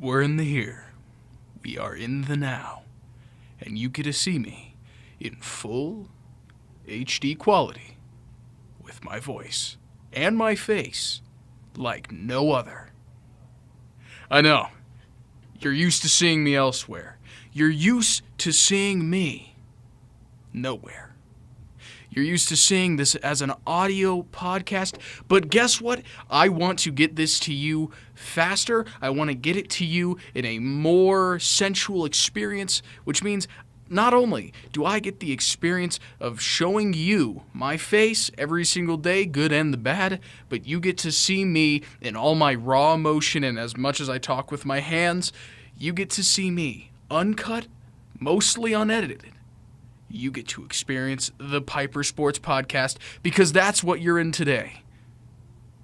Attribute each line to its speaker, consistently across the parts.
Speaker 1: We're in the here. We are in the now. And you get to see me in full HD quality with my voice and my face like no other. I know. You're used to seeing me elsewhere. You're used to seeing me nowhere. You're used to seeing this as an audio podcast, but guess what? I want to get this to you faster. I want to get it to you in a more sensual experience, which means not only do I get the experience of showing you my face every single day, good and the bad, but you get to see me in all my raw emotion, and as much as I talk with my hands, you get to see me uncut, mostly unedited. You get to experience the Pieper Sports Podcast because that's what you're in today.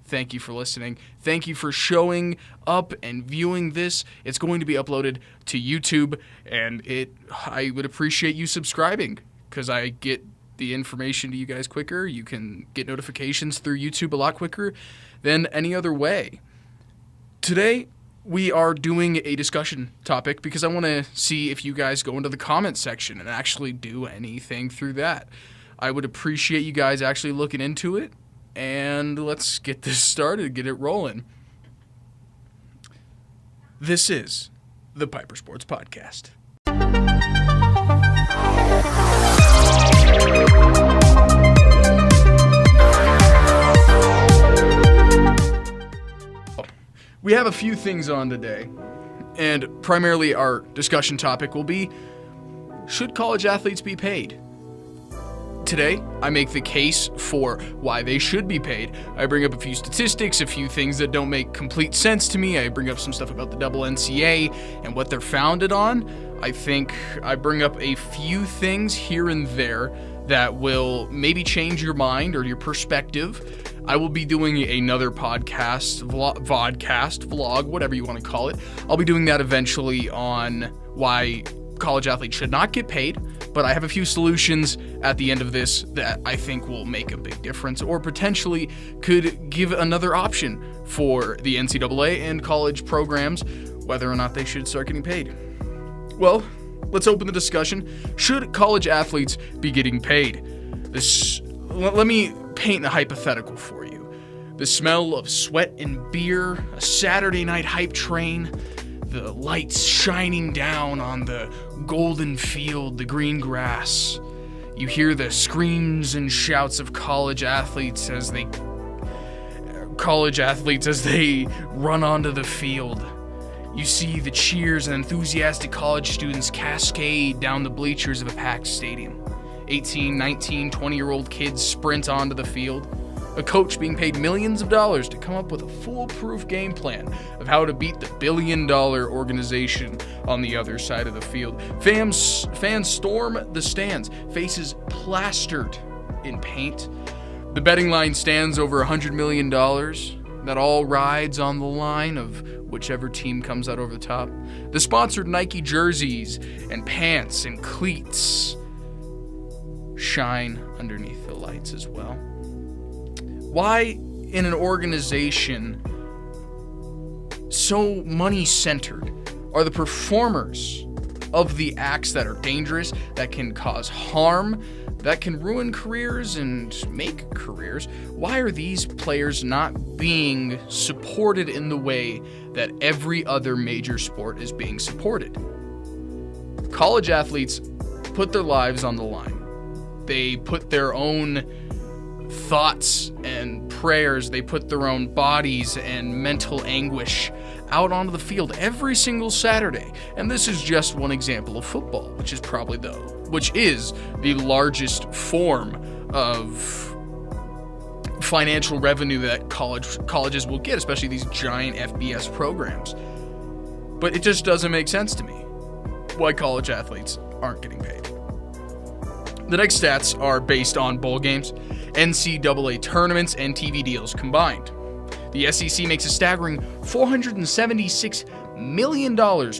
Speaker 1: Thank you for listening. Thank you for showing up and viewing this. It's going to be uploaded to YouTube, and I would appreciate you subscribing because I get the information to you guys quicker. You can get notifications through YouTube a lot quicker than any other way. Today, we are doing a discussion topic because I want to see if you guys go into the comment section and actually do anything through that. I would appreciate you guys actually looking into it, and let's get this started, get it rolling. This is the Pieper Sports Podcast. We have a few things on today, and primarily our discussion topic will be, should college athletes be paid? Today, I make the case for why they should be paid. I bring up a few statistics, a few things that don't make complete sense to me. I bring up some stuff about the double NCA and what they're founded on. I think I bring up a few things here and there that will maybe change your mind or your perspective. I will be doing another podcast, vlog, whatever you want to call it. I'll be doing that eventually on why college athletes should not get paid, but I have a few solutions at the end of this that I think will make a big difference or potentially could give another option for the NCAA and college programs, whether or not they should start getting paid. Well, let's open the discussion. Should college athletes be getting paid? Let me paint a hypothetical for you. The smell of sweat and beer, a Saturday night hype train, the lights shining down on the golden field, the green grass. You hear the screams and shouts of college athletes as they run onto the field. You see the cheers and enthusiastic college students cascade down the bleachers of a packed stadium. 18, 19, 20-year-old kids sprint onto the field. A coach being paid millions of dollars to come up with a foolproof game plan of how to beat the billion-dollar organization on the other side of the field. Fans storm the stands, faces plastered in paint. The betting line stands over $100 million. That all rides on the line of whichever team comes out over the top. The sponsored Nike jerseys and pants and cleats shine underneath the lights as well. Why in an organization so money-centered are the performers of the acts that are dangerous, that can cause harm, that can ruin careers and make careers? Why are these players not being supported in the way that every other major sport is being supported? College athletes put their lives on the line. They put their own thoughts and prayers, they put their own bodies and mental anguish out onto the field every single Saturday. And this is just one example of football, which is the largest form of financial revenue that colleges will get, especially these giant FBS programs. But it just doesn't make sense to me why college athletes aren't getting paid. The next stats are based on bowl games, NCAA tournaments, and TV deals combined. The SEC makes a staggering $476 million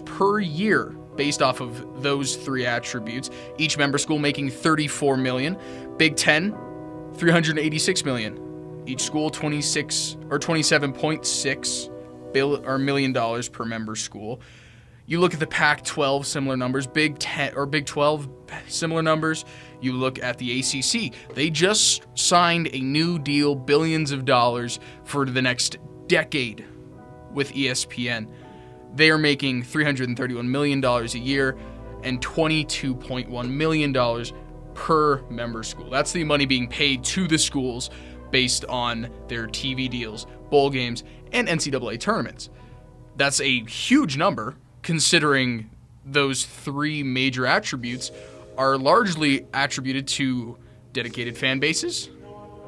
Speaker 1: per year based off of those three attributes, each member school making $34 million. Big Ten, $386 million. Each school 27.6 million per member school. You look at the Pac-12, similar numbers. Big 10 or Big 12, similar numbers. You look at the ACC. They just signed a new deal, billions of dollars for the next decade with ESPN. They are making $331 million a year and $22.1 million per member school. That's the money being paid to the schools based on their TV deals, bowl games, and NCAA tournaments. That's a huge number, considering those three major attributes are largely attributed to dedicated fan bases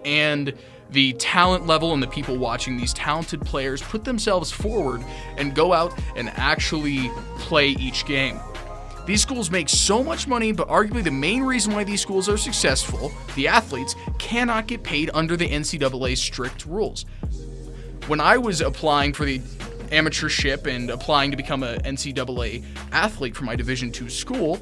Speaker 1: and the talent level, and the people watching these talented players put themselves forward and go out and actually play each game. These schools make so much money, but arguably the main reason why these schools are successful, the athletes, cannot get paid under the NCAA strict rules. When I was applying for the amateurship and applying to become an NCAA athlete for my Division II school,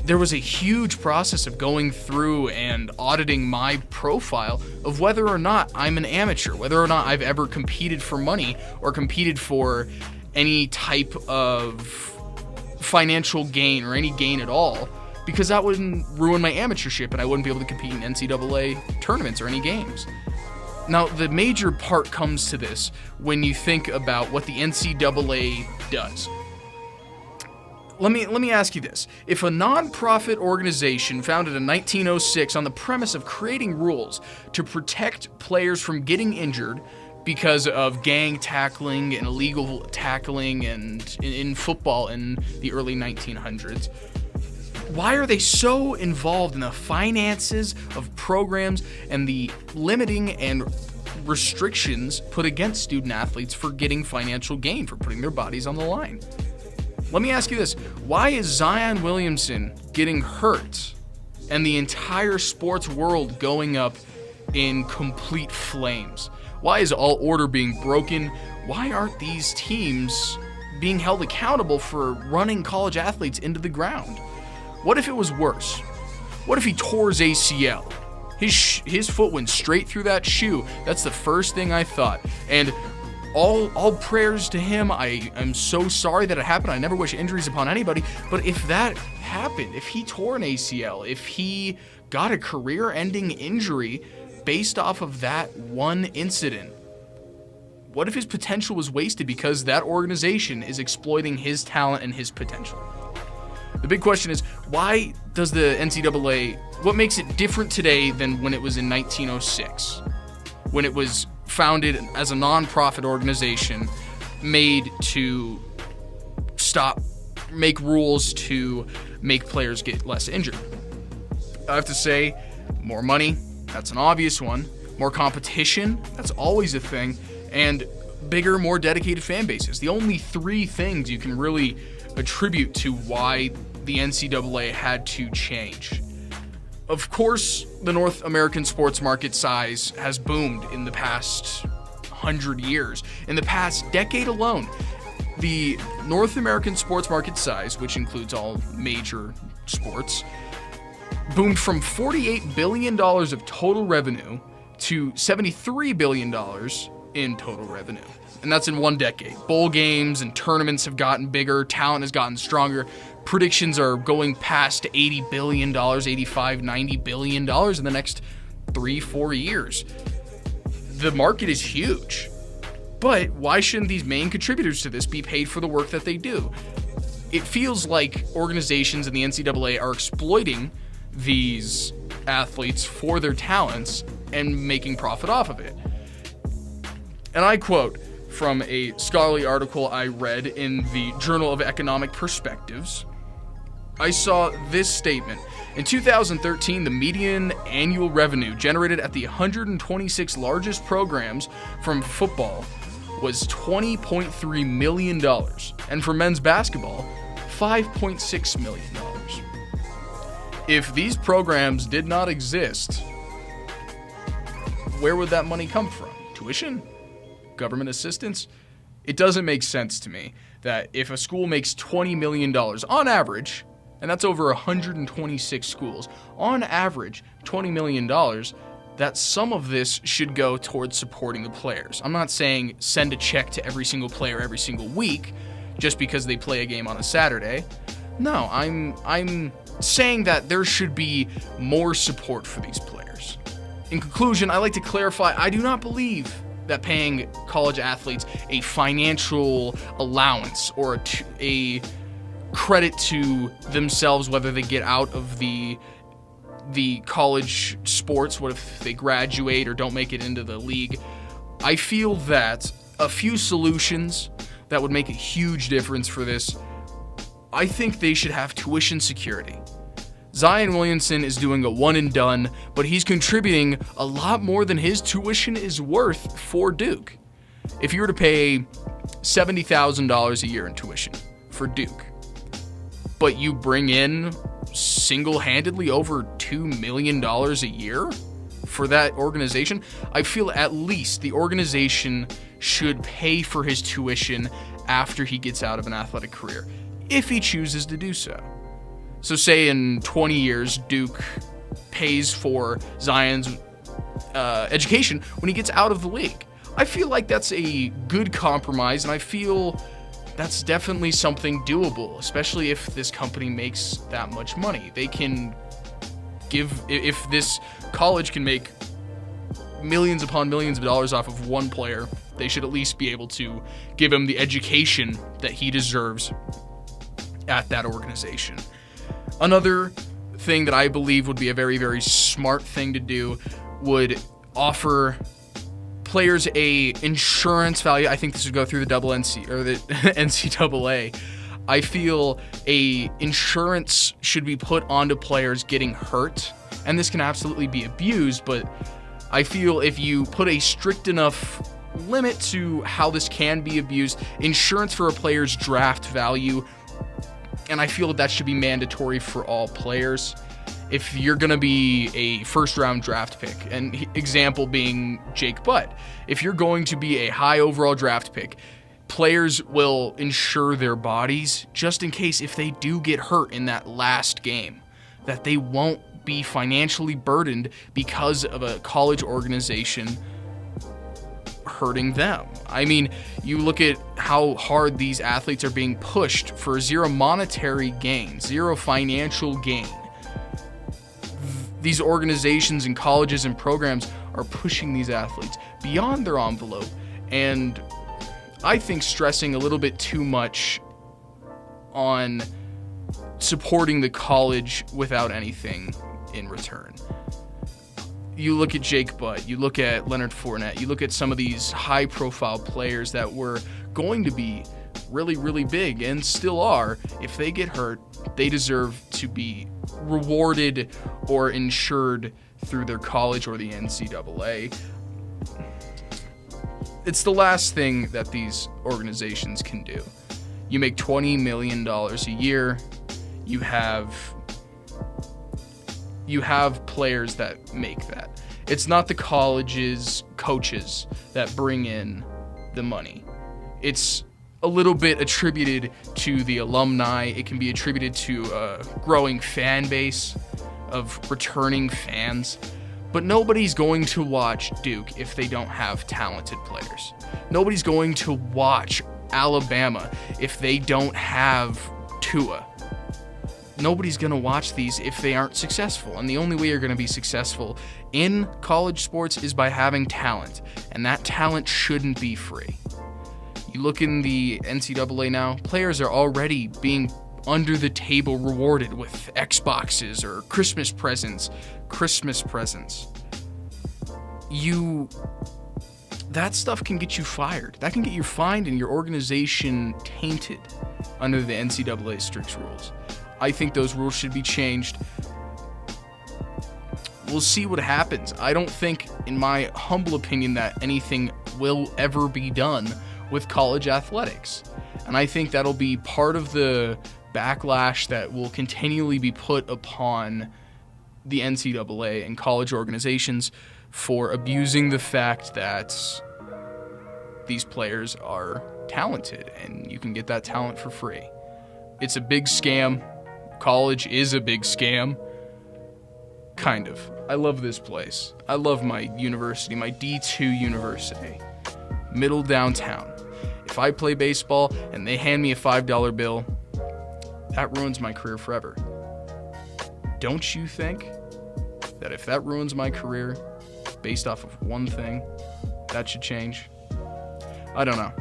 Speaker 1: there was a huge process of going through and auditing my profile of whether or not I'm an amateur, whether or not I've ever competed for money or competed for any type of financial gain or any gain at all, because that wouldn't ruin my amateurship and I wouldn't be able to compete in NCAA tournaments or any games. Now, the major part comes to this when you think about what the NCAA does. Let me ask you this. If a nonprofit organization founded in 1906 on the premise of creating rules to protect players from getting injured because of gang tackling and illegal tackling and in football in the early 1900s, why are they so involved in the finances of programs and the limiting and restrictions put against student athletes for getting financial gain, for putting their bodies on the line? Let me ask you this. Why is Zion Williamson getting hurt and the entire sports world going up in complete flames? Why is all order being broken? Why aren't these teams being held accountable for running college athletes into the ground? What if it was worse? What if he tore his ACL? His foot went straight through that shoe. That's the first thing I thought. And all prayers to him. I am so sorry that it happened. I never wish injuries upon anybody. But if that happened, if he tore an ACL, if he got a career-ending injury based off of that one incident, what if his potential was wasted because that organization is exploiting his talent and his potential? The big question is, why does the NCAA, what makes it different today than when it was in 1906? When it was founded as a non-profit organization made to make rules to make players get less injured. I have to say, more money, that's an obvious one. More competition, that's always a thing. And bigger, more dedicated fan bases. The only three things you can really attribute to why the NCAA had to change. Of course, the North American sports market size has boomed in the past 100 years. In the past decade alone, the North American sports market size, which includes all major sports, boomed from $48 billion of total revenue to $73 billion in total revenue. And that's in one decade. Bowl games and tournaments have gotten bigger, talent has gotten stronger. Predictions are going past $80 billion, $85, $90 billion in the next 3-4 years. The market is huge. But why shouldn't these main contributors to this be paid for the work that they do? It feels like organizations in the NCAA are exploiting these athletes for their talents and making profit off of it. And I quote from a scholarly article I read in the Journal of Economic Perspectives. I saw this statement. In 2013, the median annual revenue generated at the 126 largest programs from football was $20.3 million, and for men's basketball, $5.6 million. If these programs did not exist, where would that money come from? Tuition? Government assistance? It doesn't make sense to me that if a school makes $20 million on average, and that's over 126 schools, on average, $20 million, that some of this should go towards supporting the players. I'm not saying send a check to every single player every single week just because they play a game on a Saturday. No, I'm saying that there should be more support for these players. In conclusion, I like to clarify, I do not believe that paying college athletes a financial allowance or a credit to themselves, whether they get out of the college sports, what if they graduate or don't make it into the league. I feel that a few solutions that would make a huge difference for this, I think they should have tuition security. Zion Williamson is doing a one and done, but he's contributing a lot more than his tuition is worth for Duke. If you were to pay $70,000 a year in tuition for Duke, but you bring in single-handedly over $2 million a year for that organization, I feel at least the organization should pay for his tuition after he gets out of an athletic career, if he chooses to do so. So say in 20 years, Duke pays for Zion's education when he gets out of the league. I feel like that's a good compromise, and I feel that's definitely something doable, especially if this company makes that much money. They can if this college can make millions upon millions of dollars off of one player, they should at least be able to give him the education that he deserves at that organization. Another thing that I believe would be a very, very smart thing to do would offer players a insurance value. I think this would go through the the NCAA. I feel a insurance should be put onto players getting hurt, and this can absolutely be abused, but I feel if you put a strict enough limit to how this can be abused, insurance for a player's draft value, and I feel that should be mandatory for all players. If you're going to be a first-round draft pick, an example being Jake Butt, if you're going to be a high overall draft pick, players will insure their bodies just in case if they do get hurt in that last game, that they won't be financially burdened because of a college organization hurting them. I mean, you look at how hard these athletes are being pushed for zero monetary gain, zero financial gain. These organizations and colleges and programs are pushing these athletes beyond their envelope, and I think stressing a little bit too much on supporting the college without anything in return. You look at Jake Butt, you look at Leonard Fournette, you look at some of these high-profile players that were going to be really, really big and still are. If they get hurt, they deserve to be rewarded or insured through their college or the NCAA. It's the last thing that these organizations can do. You make $20 million a year. You have players that make that. It's not the college's coaches that bring in the money. It's a little bit attributed to the alumni. It can be attributed to a growing fan base of returning fans. But nobody's going to watch Duke if they don't have talented players. Nobody's going to watch Alabama if they don't have Tua. Nobody's going to watch these if they aren't successful. And the only way you're going to be successful in college sports is by having talent. And that talent shouldn't be free. You look in the NCAA now, players are already being under the table rewarded with Xboxes or Christmas presents. That stuff can get you fired. That can get you fined and your organization tainted under the NCAA strict rules. I think those rules should be changed. We'll see what happens. I don't think, in my humble opinion, that anything will ever be done with college athletics. And I think that'll be part of the backlash that will continually be put upon the NCAA and college organizations for abusing the fact that these players are talented and you can get that talent for free. It's a big scam. College is a big scam. Kind of. I love this place. I love my university, my D2 university. Middle downtown. If I play baseball and they hand me a $5 bill, that ruins my career forever. Don't you think that if that ruins my career based off of one thing, that should change? I don't know.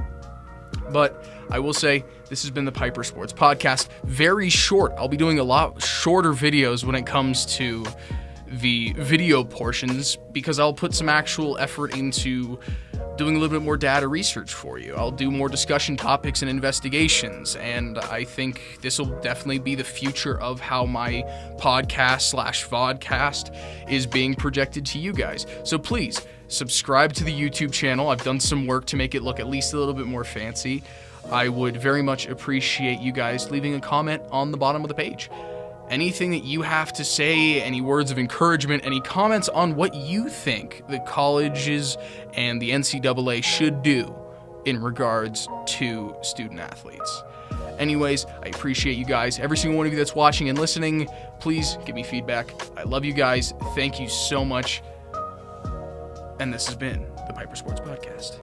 Speaker 1: But I will say, this has been the Pieper Sports Podcast. Very short. I'll be doing a lot shorter videos when it comes to the video portions because I'll put some actual effort into doing a little bit more data research for you. I'll do more discussion topics and investigations, and I think this will definitely be the future of how my podcast/vodcast is being projected to you guys. So please, subscribe to the YouTube channel. I've done some work to make it look at least a little bit more fancy. I would very much appreciate you guys leaving a comment on the bottom of the page. Anything that you have to say, any words of encouragement, any comments on what you think the colleges and the NCAA should do in regards to student athletes. Anyways, I appreciate you guys. Every single one of you that's watching and listening, please give me feedback. I love you guys. Thank you so much. And this has been the Pieper Sports Podcast.